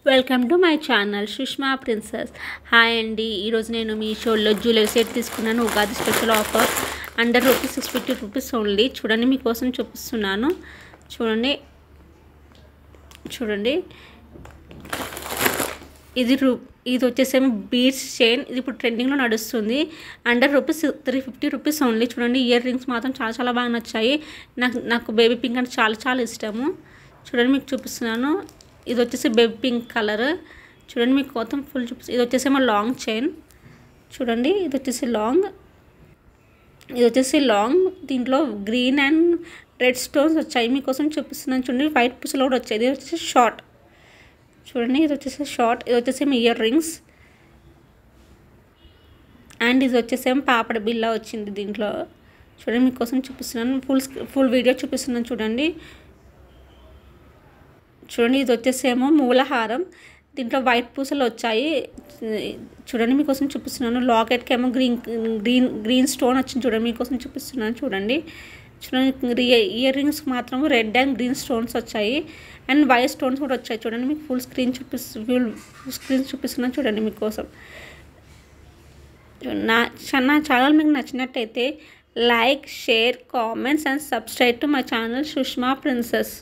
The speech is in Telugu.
Welcome to my channel Sushma princess. Hi అండి. ఈరోజు నేను మీషోలో జ్యువెలరీ సెట్ తీసుకున్నాను. Ugadi special offer under rupees 650 rupees only. చూడండి, మీకోసం చూపిస్తున్నాను. చూడండి చూడండి ఇది వచ్చేసేమో బీడ్స్ చైన్. ఇది ఇప్పుడు ట్రెండింగ్లో నడుస్తుంది. Under rupees 350 rupees only. చూడండి, ఇయర్ రింగ్స్ మాత్రం చాలా చాలా బాగా నచ్చాయి. నాకు బేబీ పింక్ అంటే చాలా చాలా ఇష్టము. చూడండి, మీకు చూపిస్తున్నాను. ఇది వచ్చేసి బేబీ పింక్ కలర్. చూడండి, మీకు మొత్తం ఫుల్ చూపిస్తుంది. ఇది వచ్చేసేమో లాంగ్ చైన్. చూడండి, ఇది వచ్చేసి లాంగ్. దీంట్లో గ్రీన్ అండ్ రెడ్ స్టోన్స్ వచ్చాయి. మీకోసం చూపిస్తున్నాను. చూడండి, వైట్ పూసలు కూడా వచ్చాయి. ఇది వచ్చేసి షార్ట్. చూడండి, ఇది వచ్చేసి షార్ట్. ఇది వచ్చేసేమో ఇయర్ రింగ్స్. అండ్ ఇది వచ్చేసేమో పాపడ బిల్ల వచ్చింది దీంట్లో. చూడండి, మీకోసం చూపిస్తున్నాను. ఫుల్ వీడియో చూపిస్తున్నాను. చూడండి, ఇది వచ్చేసేమో మూలహారం. దీంట్లో వైట్ పూసలు వచ్చాయి. చూడండి, మీకోసం చూపిస్తున్నాను. లాకెట్కి ఏమో గ్రీన్ స్టోన్ వచ్చింది. చూడండి, మీకోసం చూపిస్తున్నాను. చూడండి, ఇయర్ రింగ్స్ మాత్రం రెడ్ అండ్ గ్రీన్ స్టోన్స్ వచ్చాయి. అండ్ వైట్ స్టోన్స్ కూడా వచ్చాయి. చూడండి, మీకు ఫుల్ స్క్రీన్ చూపిస్తున్నాను. చూడండి, మీకోసం. నా ఛానల్ మీకు నచ్చినట్టయితే like, share, comments and subscribe to my channel Sushma princess.